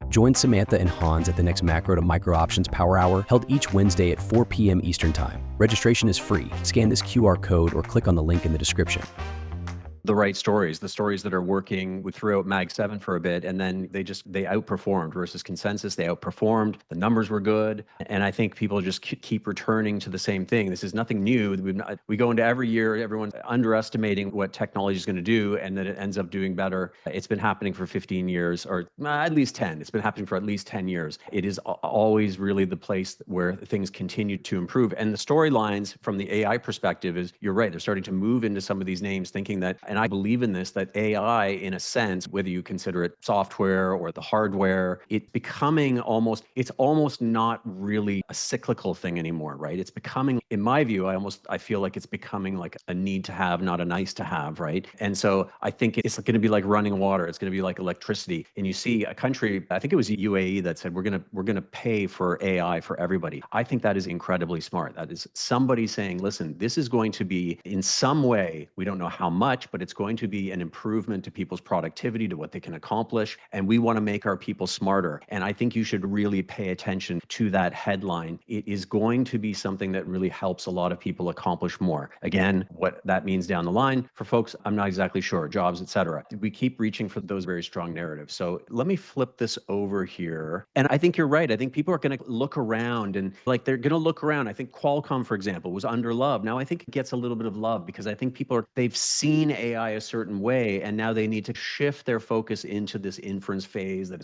Join Samantha and Hans at the next Macro to Micro Options Power Hour, held each Wednesday at 4 p.m. Eastern Time. Registration is free. Scan this QR code or click on the link in the description. The right stories, the stories that are working throughout MAG7 for a bit, and then they outperformed versus consensus. They outperformed. The numbers were good, and I think people just keep returning to the same thing. This is nothing new. We go into every year, everyone's underestimating what technology is going to do, and then it ends up doing better. It's been happening for 15 years, or at least 10. It's been happening for at least 10 years. It is always really the place where things continue to improve. And the storylines from the AI perspective is, you're right, they're starting to move into some of these names, thinking that, and I believe in this, that AI, in a sense, whether you consider it software or the hardware, it's almost not really a cyclical thing anymore, right? It's becoming, in my view, I feel like it's becoming like a need to have, not a nice to have, right? And so I think it's going to be like running water. It's going to be like electricity. And you see a country, I think it was UAE, that said, we're going to pay for AI for everybody. I think that is incredibly smart. That is somebody saying, listen, this is going to be in some way, we don't know how much, but it's going to be an improvement to people's productivity, to what they can accomplish. And we want to make our people smarter. And I think you should really pay attention to that headline. It is going to be something that really helps a lot of people accomplish more. Again, what that means down the line for folks, I'm not exactly sure, jobs, et cetera. We keep reaching for those very strong narratives. So let me flip this over here. And I think you're right. I think people are going to look around, and they're going to look around. I think Qualcomm, for example, was under loved. Now I think it gets a little bit of love because I think they've seen AI a certain way, and now they need to shift their focus into this inference phase that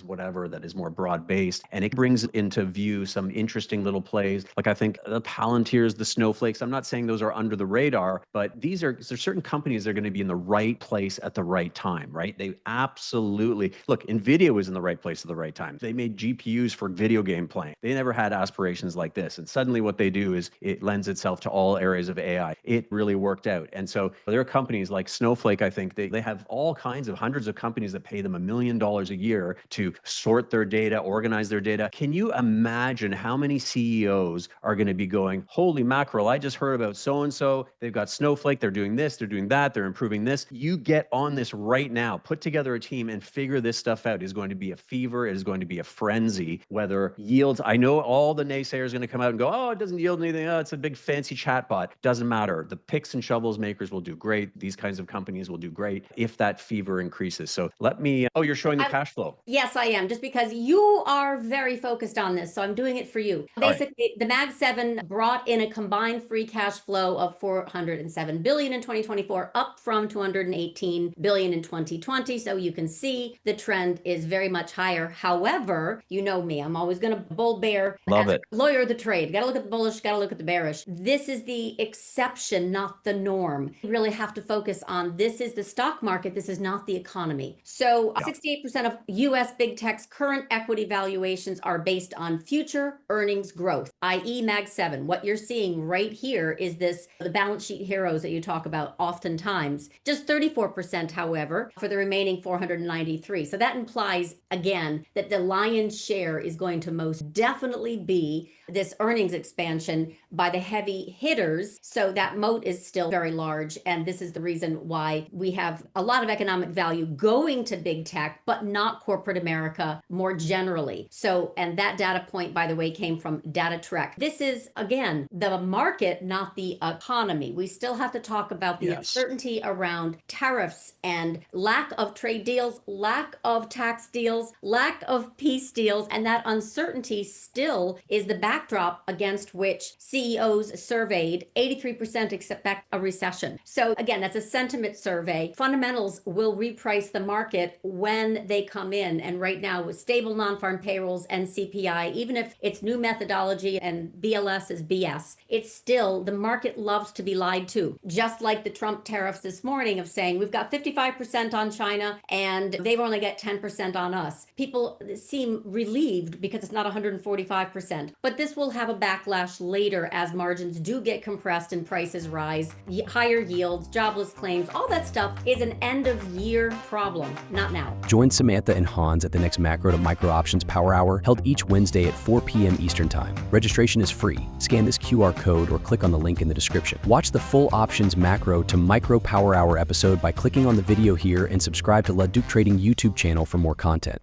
is more broad-based, and it brings into view some interesting little plays. Like I think the Palantirs, the Snowflakes, I'm not saying those are under the radar, but there's certain companies that are going to be in the right place at the right time, right? They absolutely, look, NVIDIA was in the right place at the right time. They made GPUs for video game playing. They never had aspirations like this, and suddenly what they do is it lends itself to all areas of AI. It really worked out. And so there are companies like Snowflake, I think they have all kinds of hundreds of companies that pay them $1 million a year to sort their data, organize their data. Can you imagine how many CEOs are going to be going, holy mackerel, I just heard about so-and-so. They've got Snowflake. They're doing this. They're doing that. They're improving this. You get on this right now. Put together a team and figure this stuff out. It is going to be a fever. It is going to be a frenzy. Whether yields, I know all the naysayers are going to come out and go, oh, it doesn't yield anything. Oh, it's a big fancy chatbot. Doesn't matter. The picks and shovels makers will do great. These kinds of companies will do great if that fever increases. So let me, oh, you're showing the cash flow. Yes, I am, just because you are very focused on this. So I'm doing it for you. Basically, the MAG7 brought in a combined free cash flow of $407 billion in 2024, up from $218 billion in 2020. So you can see the trend is very much higher. However, you know me, I'm always going to bull bear. Love it. Lawyer of the trade. Got to look at the bullish, got to look at the bearish. This is the exception, not the norm. You really have to focus on, this is the stock market. This is not the economy. So 68% of US big tech's current equity valuations are based on future earnings growth, i.e. MAG7. What you're seeing right here is the balance sheet heroes that you talk about oftentimes. Just 34%, however, for the remaining 493. So that implies, again, that the lion's share is going to most definitely be this earnings expansion by the heavy hitters. So that moat is still very large. And this is the reason why we have a lot of economic value going to big tech, but not corporate America more generally. So, and that data point, by the way, came from DataTrek. This is, again, the market, not the economy. We still have to talk about the uncertainty around tariffs and lack of trade deals, lack of tax deals, lack of peace deals. And that uncertainty still is the backdrop against which CEOs surveyed, 83% expect a recession. So again, that's a sentiment survey. Fundamentals will reprice the market when they come in. And right now with stable non-farm payrolls and CPI, even if it's new methodology and BLS is BS, it's still, the market loves to be lied to. Just like the Trump tariffs this morning of saying, we've got 55% on China and they've only got 10% on us. People seem relieved because it's not 145%. But this will have a backlash later as margins do get compressed and prices rise, higher yields, jobless claims, all that stuff is an end of year problem, not now. Join Samantha and Hans at the next Macro to Micro Options Power Hour, held each Wednesday at 4 p.m. Eastern Time. Registration is free. Scan this QR code or click on the link in the description. Watch the full Options Macro to Micro Power Hour episode by clicking on the video here and subscribe to LaDucTrading YouTube channel for more content.